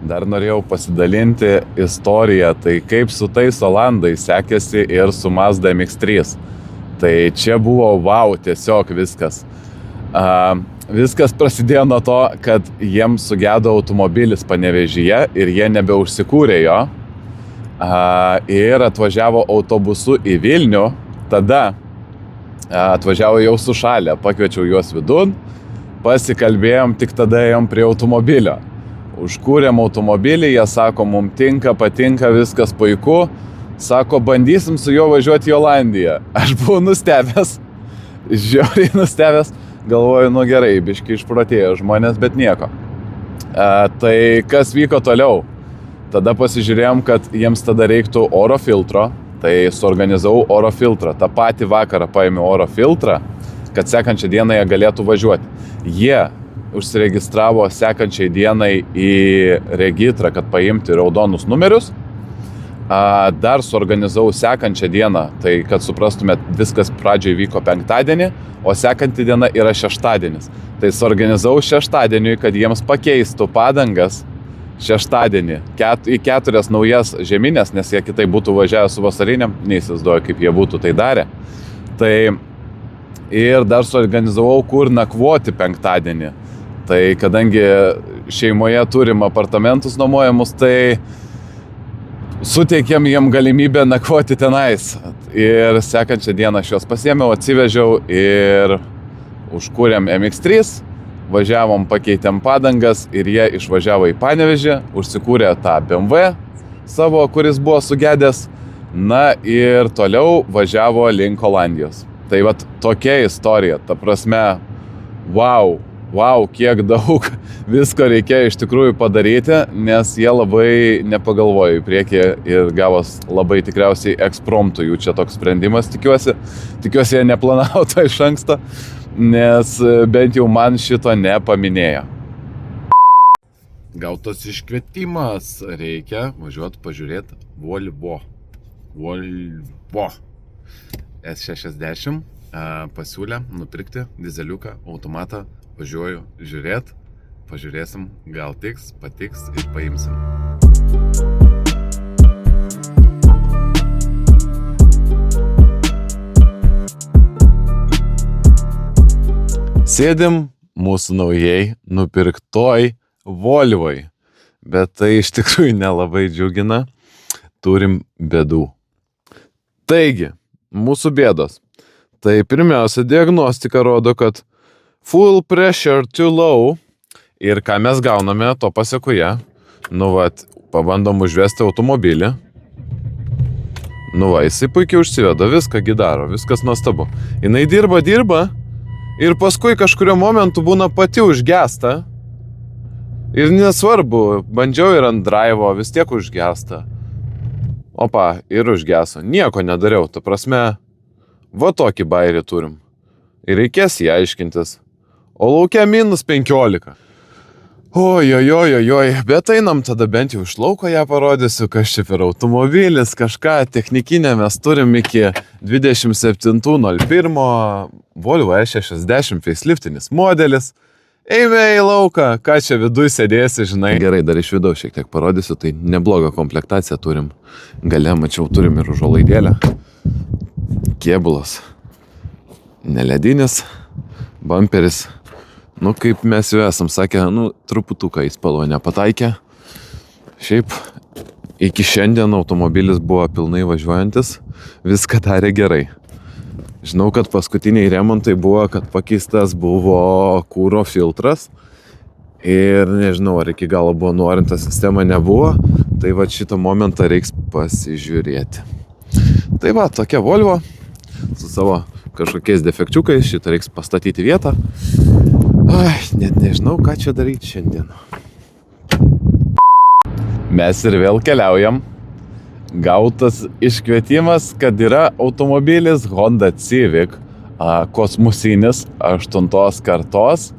Dar norėjau pasidalinti istoriją, tai kaip su tais Olandais sekėsi ir su Mazda MX-3. Tai čia buvo wow, tiesiog viskas. Viskas prasidėjo nuo to, kad jiems sugedo automobilis Panevėžyje ir jie nebeužsikūrė jo. Ir atvažiavo autobusu į Vilnių, tada atvažiavo jau sušalę, pakviečiau juos vidun, pasikalbėjom, tik tada ėjom prie automobilio. Užkūrėm automobilį, jie sako, mums tinka, patinka, viskas puiku. Sako, bandysim su juo važiuoti į Olandiją. Aš buvau nustebęs, žiauriai nustebęs. Galvoju, nu gerai, biški išprotėjo žmonės, bet nieko. Tai kas vyko toliau? Tada pasižiūrėjom, kad jiems tada reiktų oro filtro. Tai suorganizavau oro filtrą. Ta patį vakarą paėmiau oro filtrą, kad sekančią dieną jie galėtų važiuoti. Jie užsiregistravo sekančiai dienai į regitrą, kad paimti raudonus numerius. Dar suorganizavau sekančią dieną, tai kad suprastumėt, viskas pradžioj vyko penktadienį, o sekanti diena yra šeštadienis. Tai suorganizavau šeštadieniui, kad jiems pakeistų padangas šeštadienį į 4 naujas žieminės, nes jie kitai būtų važiavę su vasariniam, neįsivaizduoju, kaip jie būtų tai darę. Tai ir dar suorganizavau, kur nakvoti penktadienį. Tai kadangi šeimoje turim apartamentus nuomojamus, tai suteikėm jiem galimybę nakvoti tenais. Ir sekančią dieną aš juos pasiėmiau, atsivežiau ir užkūrėm MX-3, važiavom, pakeitėm padangas ir jie išvažiavo į Panevėžį, užsikūrė tą BMW savo, kuris buvo sugedęs, na ir toliau važiavo link Olandijos. Tai vat tokia istorija, ta prasme, wow, kiek daug visko reikėjo iš tikrųjų padaryti, nes jie labai nepagalvojo į priekį ir gavos labai tikriausiai ekspromtų jų čia toks sprendimas, tikiuosi jie neplanavo to iš anksto, nes bent jau man šito nepaminėjo. Gautas iškvietimas, reikia važiuoti pažiūrėti Volvo S60 pasiūlė nupirkti dizeliuką, automatą. Važiuoju žiūrėt, pažiūrėsim, gal tiks, patiks ir paimsim. Sėdim mūsų naujai nupirktoj Volvoj, bet tai iš tikrųjų nelabai džiugina, turim bėdų. Taigi, mūsų bėdos. Tai pirmiausia, diagnostika rodo, kad full pressure too low. Ir ką mes gauname to pasekoje? Pabandom užvesti automobilį. Jisai puikiai užsiveda, viską daro, viskas nuostabu. Jinai dirba ir paskui kažkurio momentu būna pati užgesta. Ir nesvarbu, bandžiau ir ant drive'o, vis tiek užgesta. Opa, ir užgeso. Nieko nedariau, ta prasme, va tokį bairį turim. Ir reikės jį aiškintis. O laukia -15. Ojojojojoj, bet einam tada bent jau iš lauko ją parodysiu, kas čia per automobilis, kažką technikinę mes turim iki 27.01 Volvo S60 faceliftinis modelis. Eime į lauką, ką čia viduj sėdėsi, žinai. Gerai, dar iš vidaus šiek tiek parodysiu, tai neblogą komplektaciją turim. Gale, mačiau, turim ir užuolaidėlę. Kėbulas. Neledinis. Bumperis. Kaip mes jau esam sakę, truputuką į spalvą nepataikė. Šiaip, iki šiandien automobilis buvo pilnai važiuojantis, viską darė gerai. Žinau, kad paskutiniai remontai buvo, kad pakeistas buvo kūro filtras ir nežinau, ar iki galo buvo nuorinta sistema, nebuvo, tai va šitą momentą reiks pasižiūrėti. Tai va, tokia Volvo su savo kažkokiais defekčiukais, šitą reiks pastatyti vietą. Net nežinau, ką čia daryti šiandien. Mes ir vėl keliaujam. Gautas iškvietimas, kad yra automobilis Honda Civic kosmosinis 8 kartos,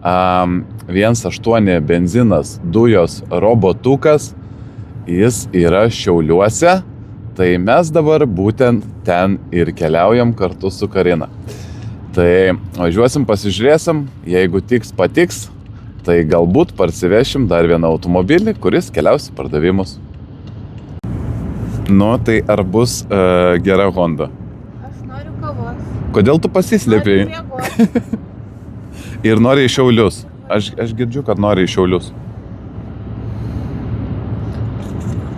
1.8 benzinas, dujos robotukas. Jis yra Šiauliuose, Tai mes dabar būtent ten ir keliaujam kartu su Karina. Tai važiuosim, pasižiūrėsim, jeigu patiks, tai galbūt parsivešim dar vieną automobilį, kuris keliaus į pardavimus. Nu, tai ar bus gera Honda? Aš noriu kavos. Kodėl tu pasislėpei? Noriu miegoti. Ir nori į Šiaulius. Aš girdžiu, kad nori į Šiaulius.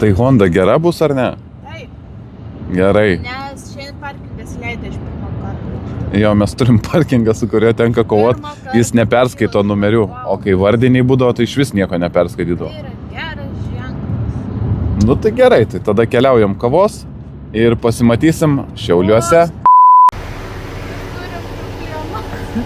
Tai Honda gera bus ar ne? Taip. Gerai. Nes šiandien parkingas leido iš pirmo karto. Jo, mes turim parkingą, su kuriuo tenka kovot. Jis neperskaito numerių. O kai vardiniai būdavo, tai iš vis nieko neperskaitydavo. Tai yra geras ženklas. Nu tai gerai, tai tada keliaujam kavos ir pasimatysim Šiauliuose. Turim problemą.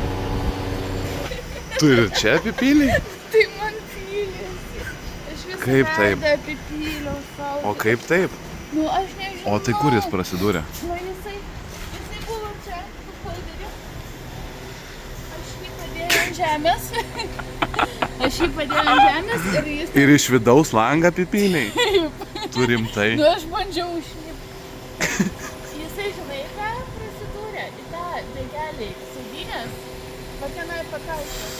Tu ir čia apipyliai? Tai man pylėsi. Aš visą Kaip taip? veidą apipyliau savo. O kaip taip? Nu, aš nežinau. O tai kur jis prasidūrė? Nu, jisai buvo čia, su folderiu. Aš jį padėjau ant žemės. Ir jis... Ir iš vidaus langą apipyliai? Tu rimtai? Nu, aš bandžiau užlipti. Jisai, žinai, ką prasidūrė į tą daigelį sėdynės, va tenai pakaušė.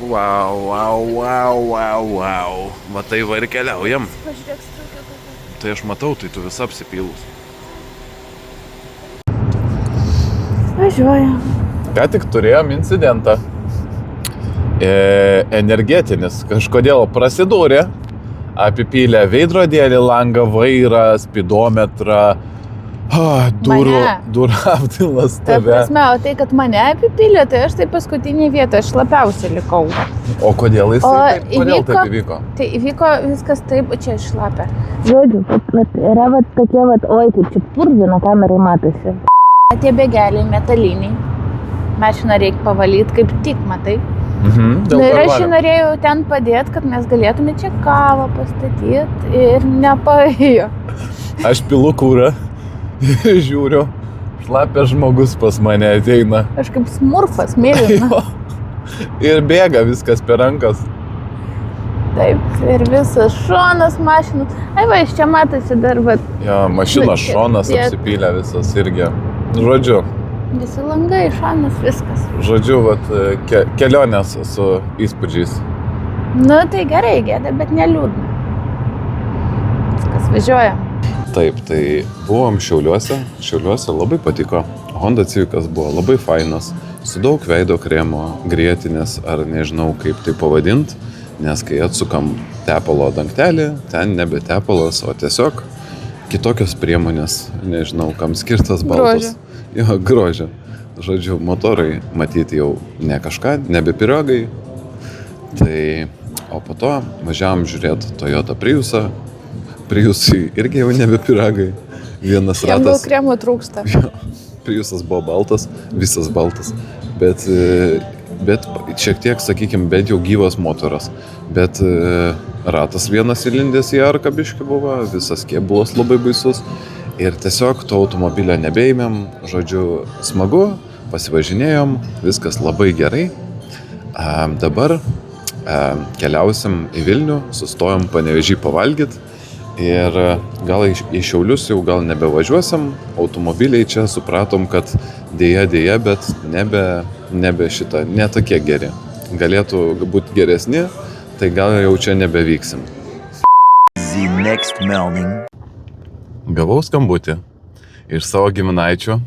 Wow. Va tai va ir keliaujam. Pažiūrėk, striukė kokia. Tai aš matau, tai tu visa apsipylus. Važiuojam. Ką tik turėjom incidentą. Energetinis kažkodėl prasidūrė. Apipylė veidrodėlį, langą, vairą, spidometrą, durų apdailas Ta tave. prasme, o tai, kad mane apipylė, tai aš tai paskutinį vietą, aš labiausiai likau. O kodėl jis taip įvyko- įvyko? Tai įvyko viskas taip, čia šlapia. Žodžiu, yra tokie, oi, kaip čia purvina kamerai matosi. Tie bėgeliai metaliniai. Mašiną reikia pavalyti, kaip tik matai. Dėl Ir aš karvalio. norėjau ten padėti, kad mes galėtume čia kavą pastatyti ir nepaėjo. Aš pilu kūrą ir žiūriu, šlapias žmogus pas mane ateina. Aš kaip smurfas, mėlyna. Ir bėga viskas per rankas. Taip, ir visas šonas mašinos. Ai va, iš čia matosi dar, va, Jo, mašinos čia šonas tie- apsipylė visas irgi. Žodžiu, visi langai, šonas, viskas. vat, kelionės su įspūdžiais. Nu, tai gerai, gėda, bet neliūdna. Viskas, važiuoja. Taip, tai buvom Šiauliuose labai patiko. Honda Civicas buvo labai fainas, su daug veido kremo, grietinės ar nežinau kaip tai pavadint, nes kai atsukam tepalo dangtelį, ten nebe tepalas, o tiesiog kitokios priemonės, nežinau, kam skirtas baltas. Jo, grožio. Žodžiu, motorai matyti jau ne kažką, nebe pirogai. Tai, o po to važiavom žiūrėti Toyota Priusą. Priusai irgi jau nebe piragai. Vienas Jam daug ratas. kremo trūksta. Priusas buvo baltas, visas baltas. Bet šiek tiek, sakykime, bent jau gyvas motoras. Bet ratas vienas įlindęs į arką biškį buvo, visas kėbulas labai baisus. Ir tiesiog to automobilio nebeėmėm. Žodžiu, smagu, pasivažinėjom, viskas labai gerai. Dabar keliausim į Vilnių, sustojom Panevėžį pavalgyti. Ir gal į Šiaulius jau gal nebevažiuosim, automobiliai čia supratom, kad dėja, bet nebe šitą, netokie geri. Galėtų būti geresni, tai gal jau čia nebevyksim. Gavau skambutį iš savo giminaičio.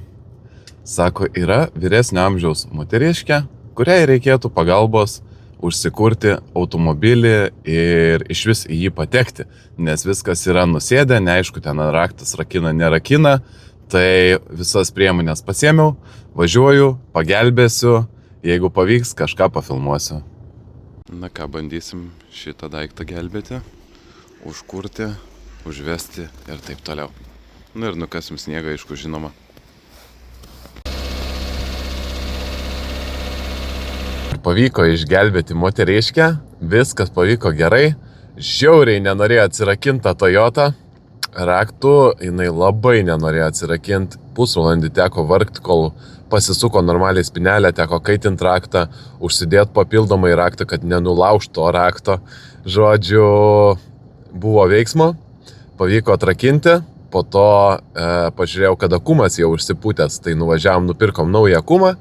Sako, yra vyresnio amžiaus moteriškė, kuriai reikėtų pagalbos užsikurti automobilį ir iš vis į jį patekti, nes viskas yra nusėdę, neaišku, ten raktas rakina, nerakina, tai visas priemonės pasiėmiau, važiuoju, pagelbėsiu, jeigu pavyks, kažką pafilmuosiu. Na ką, bandysim šitą daiktą gelbėti, užkurti, užvesti ir taip toliau. Nu ir nukasim sniegą, aišku, žinoma. Pavyko išgelbėti moteriškę, viskas pavyko gerai, žiauriai nenorėjo atsirakinti tą Toyotą, raktų jinai labai nenorėjo atsirakinti, pusvalandį teko vargti, kol pasisuko normaliai spinelę, teko kaitinti raktą, užsidėti papildomai raktą, kad nenulaužtų to rakto. Žodžiu, buvo veiksmo, pavyko atrakinti, po to pažiūrėjau, kad akumas jau užsipūtęs, tai nuvažiavom, nupirkom naują akumą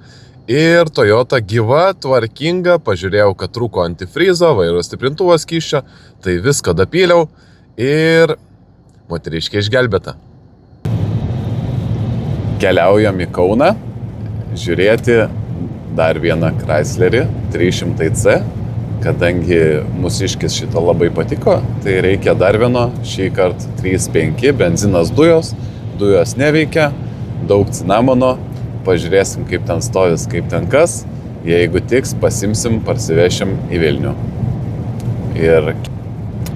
ir Toyota gyva, tvarkinga, pažiūrėjau, kad trūko antifrizo, vairo stiprintuvo skysčio, tai viską dapyliau ir moteriškė išgelbėta. Keliaujam į Kauną žiūrėti dar vieną Chryslerį 300C, kadangi mūsiškis šitą labai patiko, tai reikia dar vieno, šį kartą 3.5, benzinas dujos neveikia, daug cinamono, pažiūrėsim kaip ten stovis, kaip ten kas, jeigu tiks, pasimsim, parsivešim į Vilnių. Ir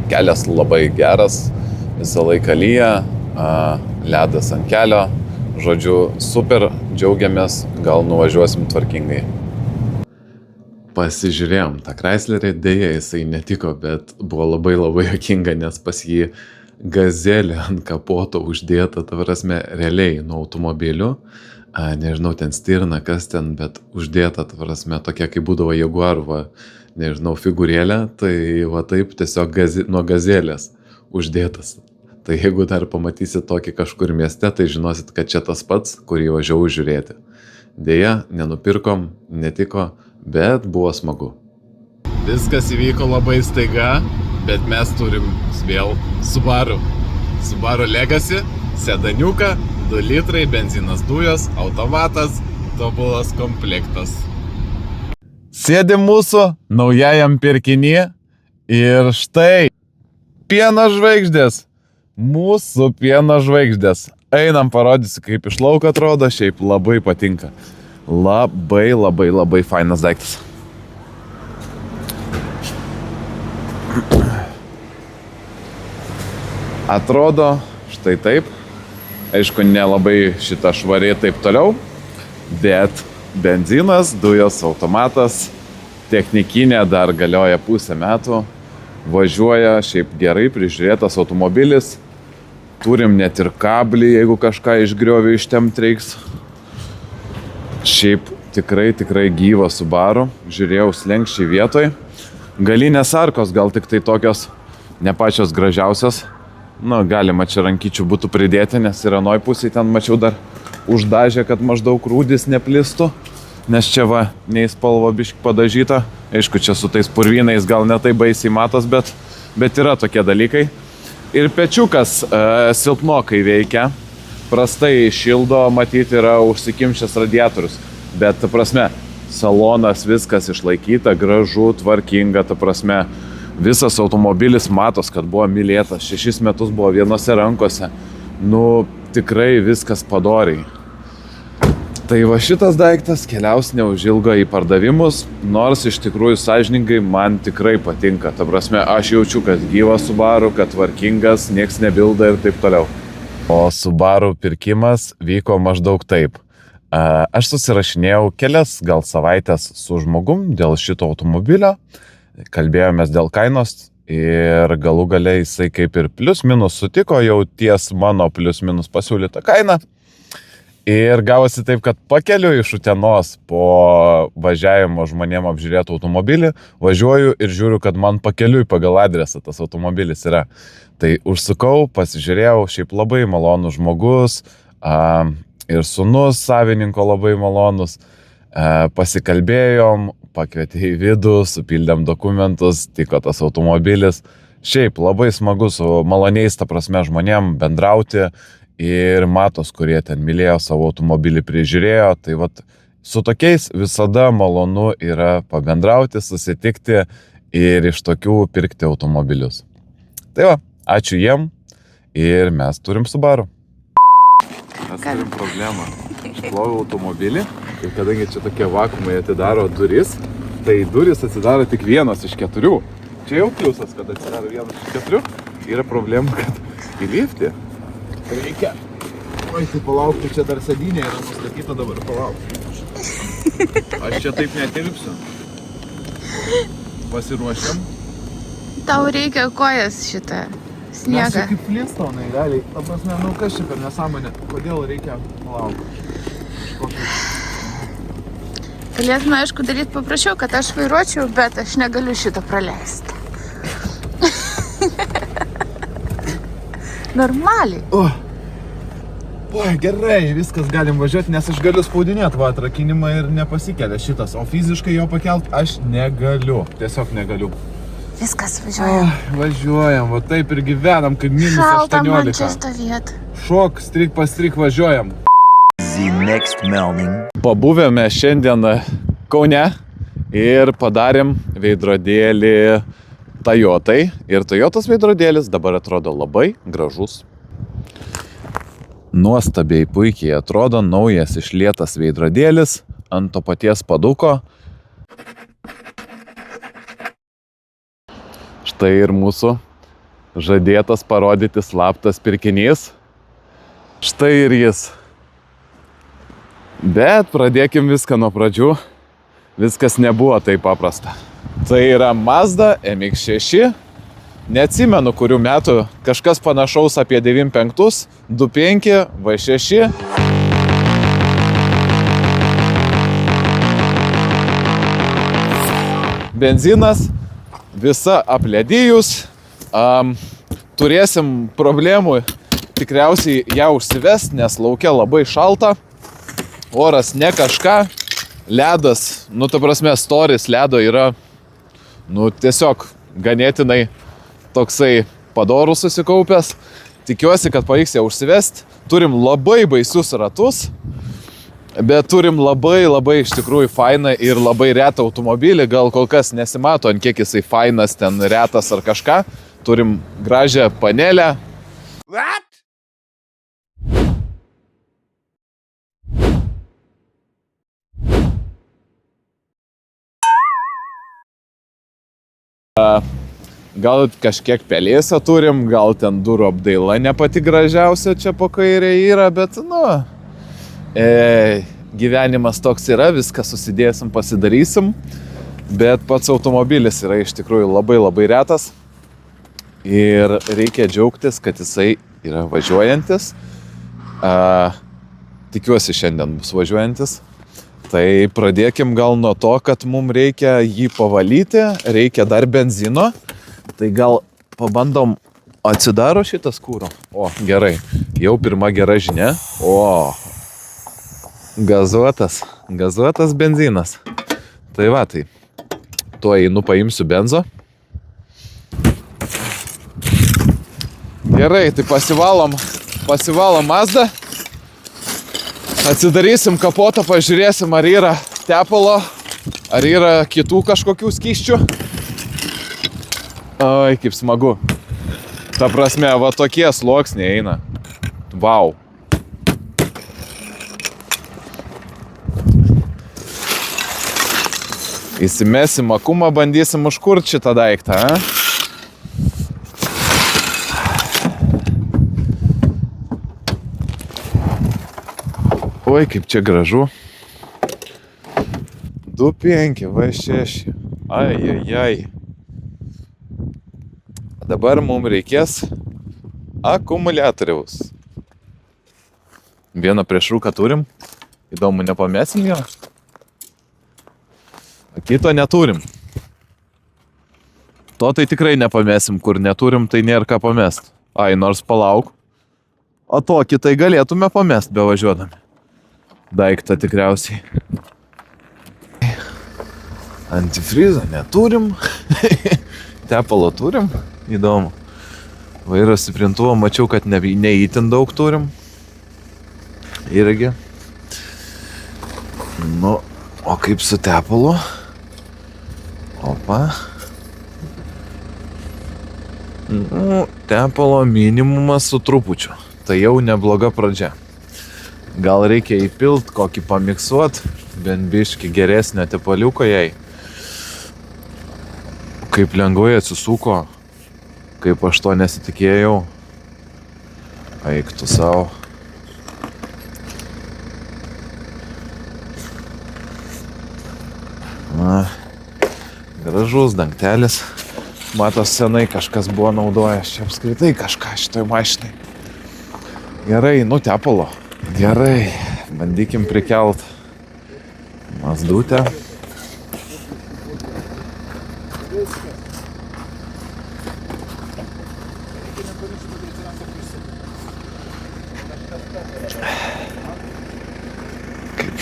kelias labai geras, visą laiką lyja, ledas ant kelio, žodžiu, super, džiaugiamės, gal nuvažiuosim tvarkingai. Pasižiūrėjom tą Chryslerį, dėja jisai netiko, bet buvo labai juokinga, nes pas jį gazelė ant kapoto uždėta, ta prasme, realiai nuo automobilių, nežinau, ten stirna, kas ten, bet uždėta, ta prasme, tokia kaip būdavo Jaguar, nežinau, figūrėlė, tai va taip tiesiog nuo gazelės uždėtas. Tai jeigu dar pamatysit tokį kažkur mieste, tai žinosit, kad čia tas pats, kurį važiavau žiūrėti. Dėja, nenupirkom, netiko, bet buvo smagu. Viskas įvyko labai staiga, bet mes turim vėl Subaru. Subaru Legacy, sedaniuką, 2 litrai, benzinas dujos, automatas, tobulas komplektas. Sėdim mūsų naujajam pirkiny ir štai pieno žvaigždės. Mūsų pieno žvaigždės. Einam, parodysiu, kaip iš lauko atrodo, šiaip labai patinka. Labai fainas daiktas. Atrodo štai taip. Aišku, nelabai šita švari taip toliau, bet benzinas, dujos, automatas, technikinė dar galioja pusę metų. Važiuoja šiaip gerai, prižiūrėtas automobilis. Turim net ir kablį, jeigu kažką iš griovio ištempt reiks. Šiaip tikrai gyvas Subaru. Žiūrėjau slenkščiai vietoj. Galinės arkos gal tik tai tokios ne pačios gražiausios. Nu, galima čia rankyčių būtų pridėti, nes ir anoj pusėje ten mačiau dar uždažę, kad maždaug rūdis neplistų. Nes čia va, neįspalvo biškį padažyta. Aišku, čia su tais purvynais gal netai baisiai matos, bet yra tokie dalykai. Ir pečiukas silpnokai veikia. Prastai šildo, matyti yra užsikimšęs radiatorius. Bet, ta prasme, salonas viskas išlaikyta, gražu, tvarkinga, ta prasme, visas automobilis matos, kad buvo mylėtas, 6 metus buvo vienose rankose. Nu, tikrai viskas padoriai. Tai va šitas daiktas keliaus neužilgo į pardavimus, nors iš tikrųjų sąžiningai man tikrai patinka. Ta prasme, aš jaučiu, kad gyvas Subaru, kad tvarkingas, nieks nebilda ir taip toliau. O Subaru pirkimas vyko maždaug taip. Aš susirašinėjau kelias gal savaitės su žmogum dėl šito automobilio. Kalbėjomės dėl kainos ir galų gale jisai kaip ir plius minus sutiko jau ties mano plius minus pasiūlytą kainą. Ir gavosi taip, kad pakeliu iš Utenos po važiavimo žmonėm apžiūrėtų automobilį, važiuoju ir žiūriu, kad man pakeliui pagal adresą tas automobilis yra. Tai užsukau, pasižiūrėjau, šiaip labai malonus žmogus ir sūnus savininko labai malonus. Pasikalbėjom, pakvietė į vidų, supildėm dokumentus, tiko tas automobilis. Šiaip labai smagu su maloniais, ta prasme, žmonėm bendrauti. Ir matos, kurie ten mylėjo savo automobilį, prižiūrėjo, tai vat su tokiais visada malonu yra pabendrauti, susitikti ir iš tokių pirkti automobilius. Tai va, ačiū jiem ir mes turim Subaru. Mes turim problemą. Išploviau automobilį ir kadangi čia tokie vakumai atidaro duris, tai duris atsidaro tik vienas iš 4. Čia jau pliusas, kad atsidaro vienas iš 4. Yra problema, kad įlipti reikia. Oi, tai palaukti, čia dar sėdynė yra nustatyta, dabar palaukti. Aš čia taip netilpsiu. Pasiruošiam. Tau reikia kojas šitą sniegą. Mes čia kaip Flintstoneai, realiai. Ta prasme, nu kas čia per nesąmonė? Kodėl reikia palaukti? Galėtume, aišku, daryti paprašiau, kad aš vairuočiau, bet aš negaliu šitą praleisti. O, Oi, gerai, viskas galim važiuoti, nes aš galiu spaudinėti va atrakinimą ir nepasikelia šitas, o fiziškai jo pakelt aš negaliu, tiesiog negaliu. Viskas, važiuojam. Važiuojam, va taip ir gyvenam, kaip minus 18. Šalta man čia stovėt. Šok, strik pastrik, važiuojam. Pabuvėme šiandien Kaune ir padarėm veidrodėlį Toyotai. Ir Toyotos veidrodėlis dabar atrodo labai gražus. Nuostabiai puikiai atrodo naujas išlietas veidrodėlis ant to paties paduko. Štai ir mūsų žadėtas parodyti slaptas pirkinys. Štai ir jis. Bet pradėkim viską nuo pradžių. Viskas nebuvo taip paprasta. Tai yra Mazda MX-6. Neatsimenu, kurių metų, kažkas panašaus apie 95, 25, V6. Benzinas, visa apledijus. Turėsim problemų tikriausiai ją užsivest, nes laukia labai šalta. Oras ne kažką. Ledas, ta prasme, storis ledo yra, tiesiog ganėtinai toksai padorus susikaupęs. Tikiuosi, kad pavyks ją užsivest. Turim labai baisius ratus, bet turim labai iš tikrųjų fainą ir labai retą automobilį. Gal kol kas nesimato, ant kiek jisai fainas, ten retas ar kažką. Turim gražią panelę. What? Gal kažkiek pelėsio turim, gal ten durų apdaila ne pati gražiausia čia po kairė yra, bet, gyvenimas toks yra, viską susidėsim, pasidarysim, bet pats automobilis yra iš tikrųjų labai retas ir reikia džiaugtis, kad jisai yra važiuojantis. Tikiuosi šiandien bus važiuojantis. Tai pradėkim gal nuo to, kad mums reikia jį pavalyti, reikia dar benzino. Tai gal pabandom, atsidaro šitas kūro. O, gerai, jau pirma gera žinia. O, gazuotas benzinas. Tai va, tai tuo einu paimsiu benzo. Gerai, tai pasivalom Mazdą. Atsidarysim kapotą, pažiūrėsim, ar yra tepalo, ar yra kitų kažkokių skysčių. Oi, kaip smagu. Ta prasme, va tokie sluoksniai eina. Vau. Įsimesim akumą, bandysim užkurti šitą daiktą, Oi, kaip čia gražu. 2.5, V6. Ai. Dabar mums reikės akumuliatoriaus. Vieną priešrūką turim. Įdomu, nepamesim jo? Kito neturim. To tai tikrai nepamesim, kur neturim, tai nėra ką pamest. Ai, nors palauk. O tokį tai galėtume pamest bevažiuodami. Daiktą tikriausiai. Antifrizą neturim. Tepalo turim. Įdomu. Vairo stiprintuvo mačiau, kad neįtin daug turim. Irgi. O kaip su tepalu? Opa. Tepalo minimumas su trupučiu. Tai jau nebloga pradžia. Gal reikia įpilt, kokį pamiksuot, bent biškį geresnio tepaliuko jai. Kaip lengvai atsisuko, kaip aš to nesitikėjau. Eik tu savo. Gražus dangtelis. Matos, senai kažkas buvo naudojęs čia apskritai kažką šitoj mašinai. Gerai, tepalo. Gerai, bandykim prikelt Mazdutę.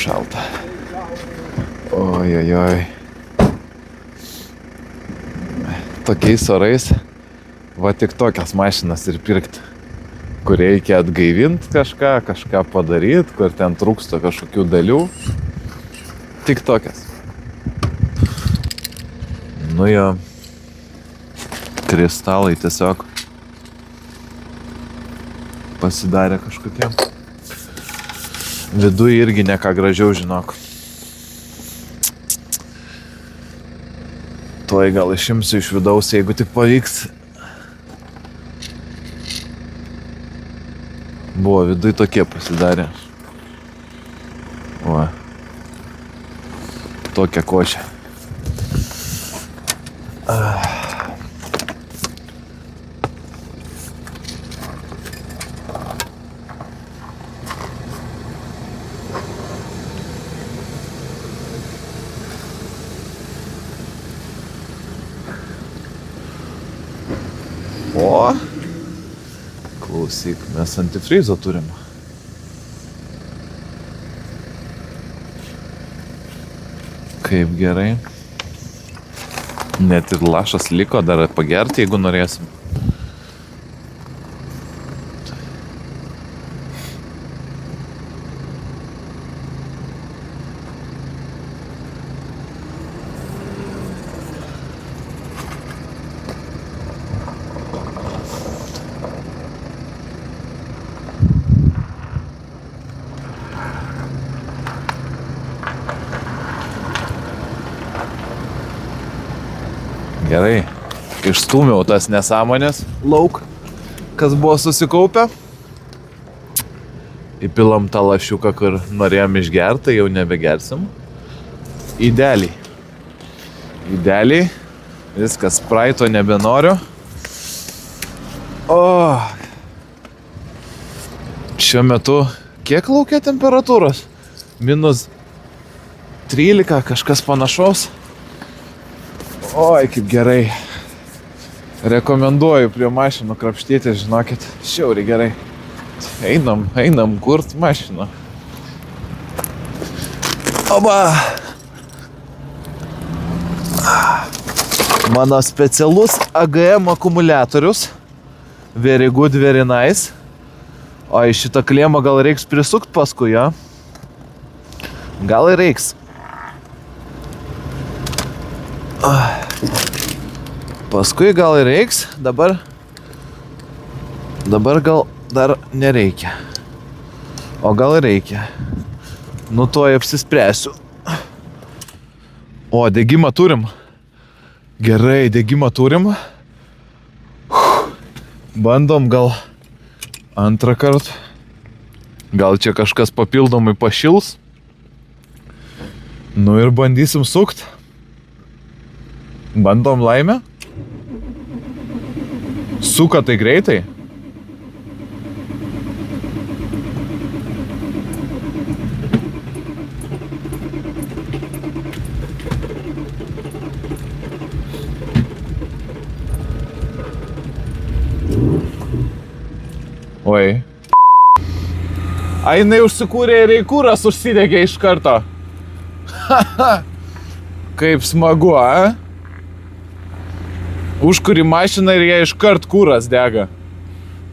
šalta. Ojojoj. Tokiais orais va tik tokias mašinas ir pirkti, kur reikia atgaivinti kažką padaryti, kur ten trūksta kažkokių dalių. Tik tokias. Nu jo, kristalai tiesiog pasidarė kažkokie. Viduj irgi ne ką gražiau, žinok. Tuoj gal išimsiu iš vidaus, jeigu tik pavyks. Buvo viduj tokie pasidarė. Va. Tokia košė. O, klausyk, mes antifrizo turim. Kaip gerai. Net ir lašas liko dar pagerti, jeigu norėsim. Gerai, išstūmiau tas nesąmonės lauk, kas buvo susikaupę. Įpilam tą lašiuką, kur norėjom išgerti, jau nebegersim. Idealiai. Idealiai. Viskas, spraito nebenoriu. O. Šiuo metu kiek laukia temperatūros? Minus 13, kažkas panašaus. Oi, kaip gerai. Rekomenduoju prie mašinų krapštyti, žinokit, šiauriai gerai. Einam, kurt mašiną. Oba! Mano specialus AGM akumuliatorius. Very good, very nice. O į šitą klėmą gal reiks prisukt paskui, jo? Gal ir reiks. Paskui gal ir reiks, dabar gal dar nereikia. O gal ir reikia. Nu tuoj apsispręsiu. O, degimą turim. Gerai, degimą turim. Bandom gal antrą kartą. Gal čia kažkas papildomai pašils. Nu ir bandysim sukt. Bandom laimę. Suka tai greitai. Oi. A, jinai užsikūrė ir įkūras užsidegė iš karto. Kaip smagu, a? Užkuri mašiną ir jie iškart kūras dega.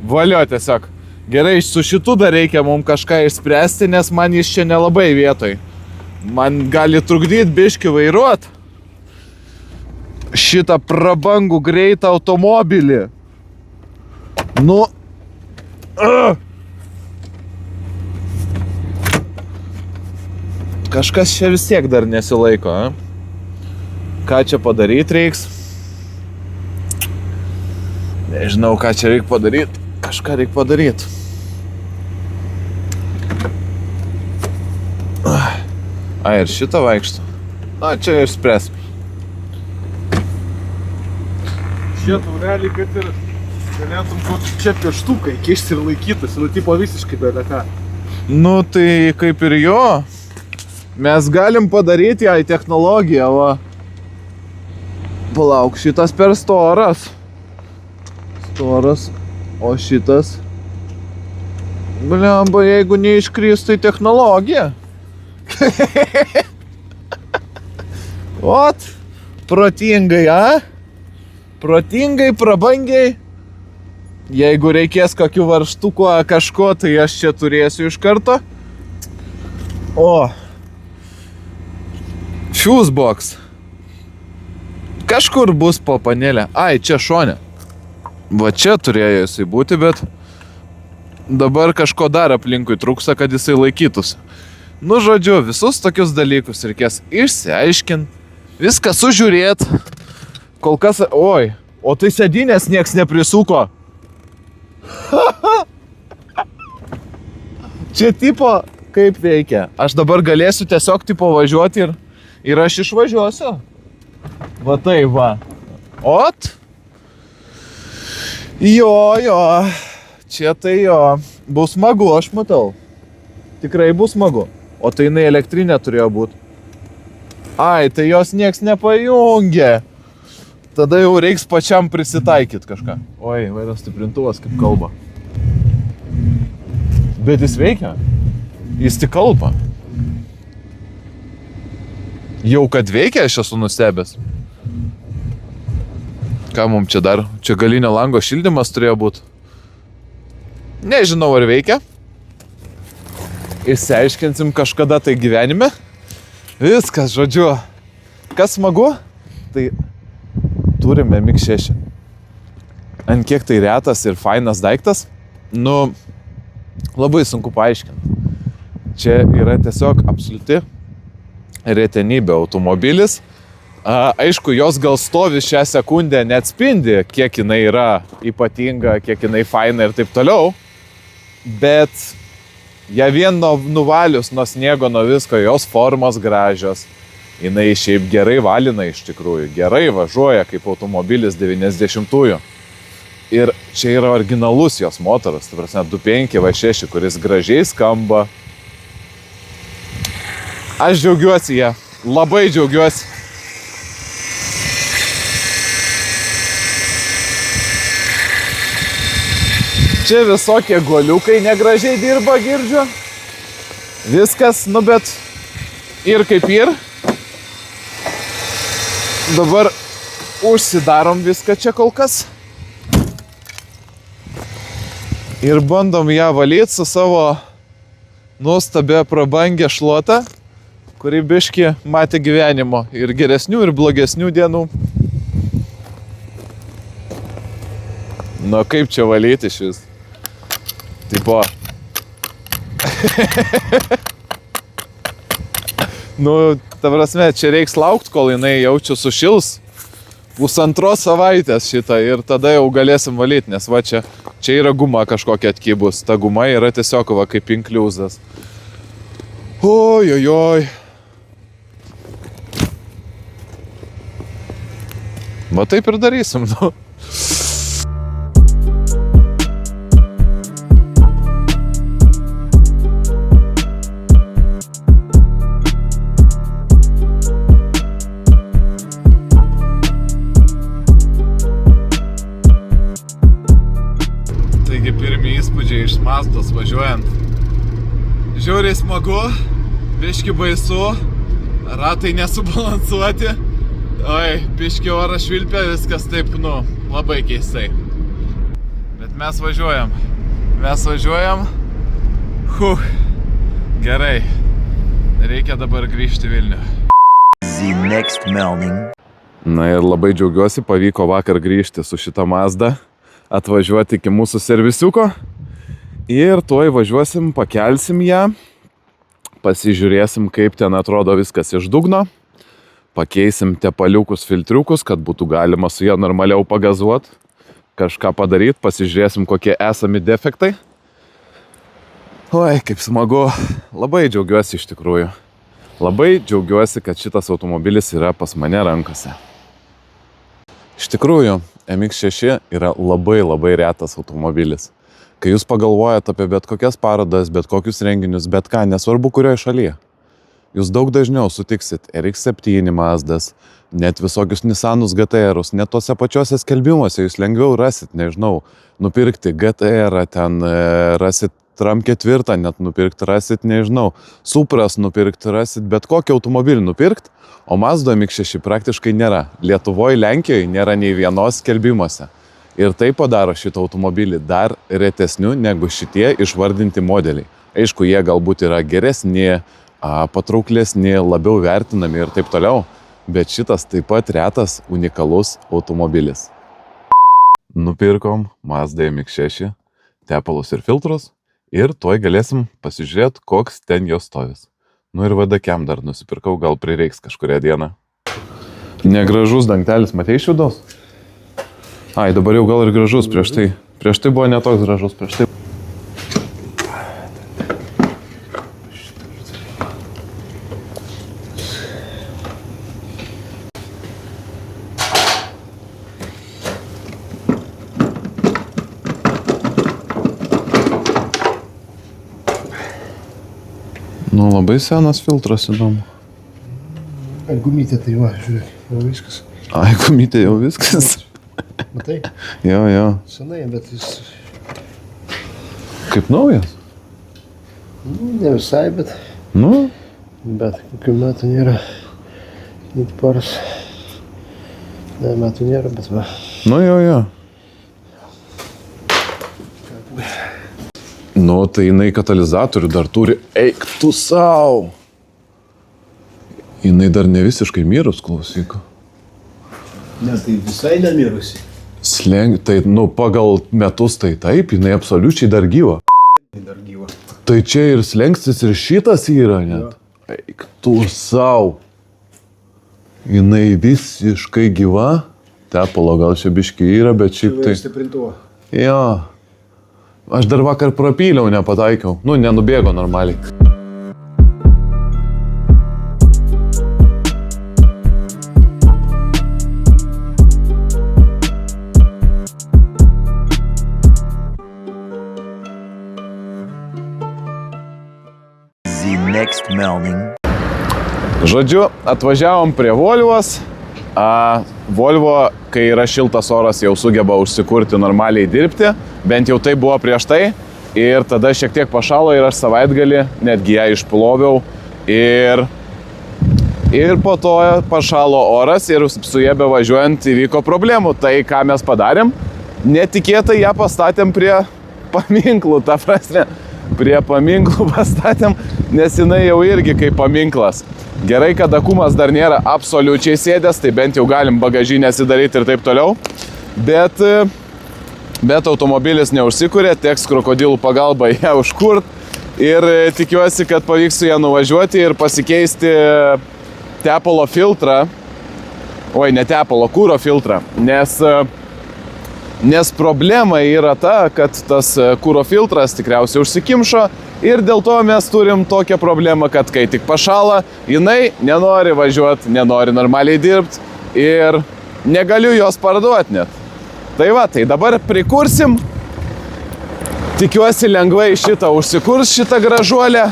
Valio tiesiog. Gerai, su šitu dar reikia mums kažką išspręsti, nes man jis čia nelabai vietoj. Man gali trukdyti biškį vairuot šitą prabangų greitą automobilį. Nu. Kažkas čia vis tiek dar nesilaiko, a? Ką čia padaryti reiks? Nežinau, ką čia reikia padaryti. Kažką reikia padaryti. A, ir šitą vaikštą. Na, čia išspręs. Šitą realiai, kad ir galėtum kokį čia pieštukai kišti ir laikytis. Nu, tipo visiškai bėda ką. Nu, tai kaip ir jo. Mes galim padaryti ją į technologiją, va. Palauk, šitas per storas. O šitas, blemba, jeigu neiškris, tai technologija. Ot, protingai, Protingai, prabangiai. Jeigu reikės kokių varžtukų kažko, tai aš čia turėsiu iš karto. O. Fusebox. Kažkur bus po panelė. Ai, čia šone. Va čia turėjo jisai būti, bet dabar kažko dar aplinkui trūksta, kad jisai laikytųsi. Nu, žodžiu, visus tokius dalykus reikės išsiaiškinti, viską sužiūrėt. Kol kas, oi, o tai sėdynės nieks neprisuko. Čia tipo, kaip veikia. Aš dabar galėsiu tiesiog tipo važiuoti ir aš išvažiuosiu. Va tai va. Ot. Jo. Čia tai jo. Bus smagu, aš matau. Tikrai bus smagu. O tai jinai elektrinė turėjo būti. Ai, tai jos nieks nepajungė. Tada jau reiks pačiam prisitaikyti kažką. Oi, vairo stiprintuvas kaip kalba. Bet jis veikia. Jis tik kalba. Jau kad veikia, aš esu nustebęs. Ką mums čia dar? Čia galinio lango šildymas turėjo būti. Nežinau, ar veikia. Išsiaiškinsim kažkada tai gyvenime. Viskas, žodžiu. Kas smagu? Tai turime MX6. Ant kiek tai retas ir fainas daiktas? Nu, labai sunku paaiškinti. Čia yra tiesiog absoliuti retenybė automobilis. Aišku, jos gal stovi šią sekundę neatspindi, kiek jinai yra ypatinga, kiek jinai faina ir taip toliau. Bet ją vien nuvalius nuo sniego, nuo visko, jos formos gražios. Jinai šiaip gerai valina iš tikrųjų, gerai važiuoja kaip automobilis 90-ųjų. Ir čia yra originalus jos motoras, tai prasme 2.5 V6, kuris gražiai skamba. Aš džiaugiuosi ją, labai džiaugiuosi. Čia visokie goliukai negražiai dirba, girdžiu. Viskas, nu bet ir kaip ir. Dabar užsidarom viską čia kol kas. Ir bandom ją valyti su savo nuostabia prabangę šluotą, kuri biški matė gyvenimo ir geresnių, ir blogesnių dienų. Nu, kaip čia valyti šis? Tipo. Nu, ta prasme, čia reiks laukti, kol jinai jaučiu sušils 1,5 savaitės šitą ir tada jau galėsim valyti, nes va čia yra guma kažkokia atkibus. Ta guma yra tiesiog va kaip inkliuzas. Ojojoj. Va taip ir darysim, nu. Taigi pirmi įspūdžiai iš Mazdos važiuojant. Žiauriai smagu, biški baisu, ratai nesubalansuoti. Oi, biški oras švilpia, viskas taip, nu, labai keistai. Bet mes važiuojam. Gerai. Reikia dabar grįžti į Vilnių. The next morning. Na ir labai džiaugiuosi, pavyko vakar grįžti su šita Mazda, atvažiuoti iki mūsų servisiuko ir tuoj važiuosim, pakelsim ją, pasižiūrėsim, kaip ten atrodo viskas iš dugno, pakeisim tepaliukus, filtriukus, kad būtų galima su ją normaliau pagazuoti, kažką padaryti, pasižiūrėsim, kokie esami defektai. Oi, kaip smagu, labai džiaugiuosi iš tikrųjų. Labai džiaugiuosi, kad šitas automobilis yra pas mane rankose. Iš tikrųjų, MX6 yra labai retas automobilis. Kai jūs pagalvojat apie bet kokias parodas, bet kokius renginius, bet ką, nesvarbu kurioje šalyje, jūs daug dažniau sutiksit RX7 Mazdas, net visokius Nissanus GT-Rus, net tose pačiose skelbimuose jūs lengviau rasit, nežinau, nupirkti GT-R, ten rasit Tram 4 net nupirkti rasit, nežinau. Supras nupirkti rasit, bet kokį automobilį nupirkti, o Mazda MX-6 praktiškai nėra. Lietuvoje, Lenkijoje nėra nei vienos skelbimuose. Ir tai padaro šitą automobilį dar retesniu negu šitie išvardinti modeliai. Aišku, jie galbūt yra geresni, patrauklesni, labiau vertinami ir taip toliau, bet šitas taip pat retas, unikalus automobilis. Nupirkom Mazda MX-6, tepalus ir filtrus ir tuoj galėsim pasižiūrėti, koks ten jos stovis. Nu ir vadakiam dar nusipirkau, gal prireiks kažkurią dieną. Negražus dangtelis, matei iš vidaus? Ai, dabar jau gal ir gražus, prieš tai buvo netoks gražus, prieš tai. Nu, labai senas filtras, įdomu. Ai, gumytė tai va, žiūrėk, jau viskas. Ai, gumytė jau viskas. Matai? Jo. Senai, bet jis... Kaip naujas? Nu, ne visai, bet... Nu? Bet kokių metų nėra. Net poras... Ne, metų nėra, bet va. Nu, jo. Nu, tai jinai katalizatorių dar turi. Eik tu sau! Jinai dar ne visiškai mirus, klausyk. Ne, tai visai nemirusi. Tai, nu, pagal metus tai taip, jinai absoliučiai dar gyva. Dar gyva. Tai čia ir slengstis, ir šitas yra net. Eik tu sau! Jinai visiškai gyva. Tepalo gal čia biški yra, bet šiaip tai... Stiprintuvo. Jo. Aš dar vakar prapyliau, nepataikiau. Nu, nenubėgo normaliai. The next morning. Žodžiu, atvažiavom prie Volvos. Volvo, kai yra šiltas oras, jau sugeba užsikurti normaliai dirbti, bent jau tai buvo prieš tai, ir tada šiek tiek pašalo ir aš savaitgalį netgi ją išploviau ir po to pašalo oras ir su jie bevažiuojant įvyko problemų. Tai ką mes padarėm, netikėtai ją pastatėm prie paminklų, ta prasme, prie paminklų pastatėm, nes jinai jau irgi kaip paminklas. Gerai, kad akumas dar nėra absoliučiai sėdęs, tai bent jau galim bagažinę sidaryti ir taip toliau. Bet automobilis neužsikūrė, teks krokodilų pagalba ją užkurt. Ir tikiuosi, kad pavyks su ją nuvažiuoti ir pasikeisti tepalo filtrą. Oi, ne tepalo, kuro filtrą. Nes problema yra ta, kad tas kuro filtras tikriausiai užsikimšo. Ir dėl to mes turim tokią problemą, kad kai tik pašala, jinai nenori važiuoti, nenori normaliai dirbti ir negaliu jos parduoti net. Tai va, tai dabar prikursim. Tikiuosi lengvai šitą užsikurs, šitą gražuolę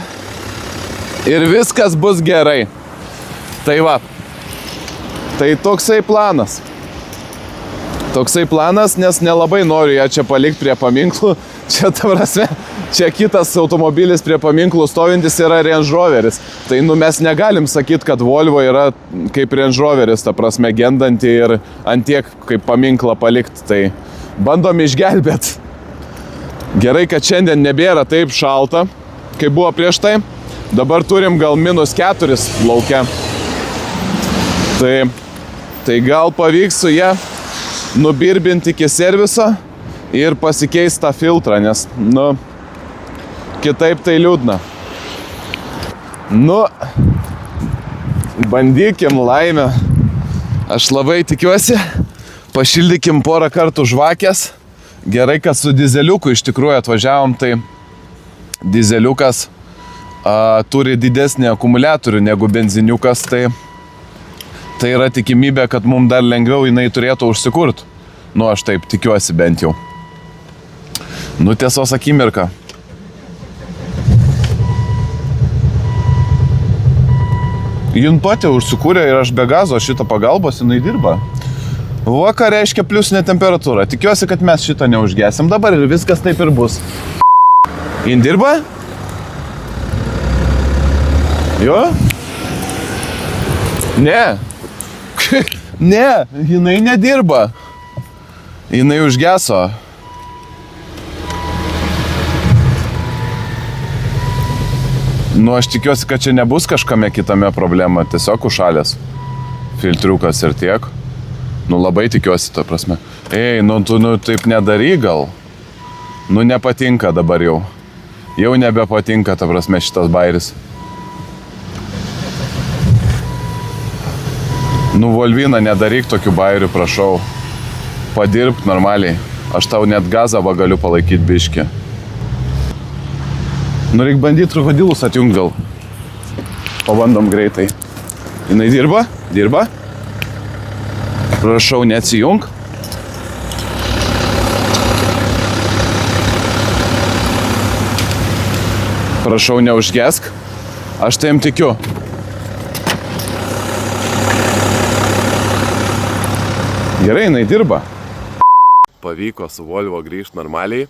ir viskas bus gerai. Tai va, tai toksai planas. Toksai planas, nes nelabai noriu ją čia palikti prie paminklų. Čia, ta prasme, čia kitas automobilis prie paminklų stovintis yra Range Roveris. Tai mes negalim sakyti, kad Volvo yra kaip Range Roveris, ta prasme, gendanti ir antiek kaip paminklą palikti. Tai bandom išgelbėti. Gerai, kad šiandien nebėra taip šalta, kaip buvo prieš tai. Dabar turim gal -4 lauke. Tai gal pavyks su ją nubirbinti iki serviso ir pasikeis tą filtrą, nes, kitaip tai liūdna. Bandykim laimę. Aš labai tikiuosi, pašildykim porą kartų žvakės. Gerai, kad su dizeliuku iš tikrųjų atvažiavom, tai dizeliukas turi didesnį akumuliatorių negu benziniukas, tai yra tikimybė, kad mums dar lengviau jinai turėtų užsikurti. Aš taip tikiuosi bent jau. Tiesos akimirka. Jin pati užsikūrė ir aš be gazo šitą pagalbos, jinai dirba. Va, ką reiškia pliusinė temperatūra. Tikiuosi, kad mes šitą neužgesim dabar ir viskas taip ir bus. Jin dirba? Jo? Ne. Ne, jinai nedirba. Jinai užgeso. Nu, aš tikiuosi, kad čia nebus kažkame kitame problema. Tiesiog užšalęs. Filtriukas ir tiek. Nu, labai tikiuosi, to prasme. Ei, nu, tu taip nedaryk gal. Nu, nepatinka dabar jau. Jau nebepatinka, ta prasme, šitas bairis. Nu, Volvina, nedaryk tokių bairių, prašau. Padirbk normaliai. Aš tau net gazą galiu palaikyti biškį. Nu, reik bandyti krokodilus atjungt gal. Pabandom greitai. Jinai dirba? Dirba? Prašau, neatsijung. Prašau, neužgesk. Aš tai jam tikiu. Gerai, jinai dirba. Pavyko su Volvo grįžti normaliai.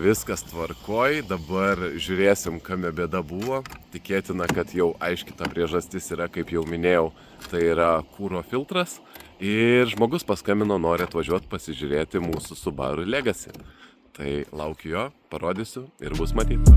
Viskas tvarkoj. Dabar žiūrėsim, kame bėda buvo. Tikėtina, kad jau aiški ta priežastis yra, kaip jau minėjau, tai yra kuro filtras. Ir žmogus paskambino, nori atvažiuoti pasižiūrėti mūsų Subaru Legacy. Tai laukiu jo, parodysiu ir bus matyti.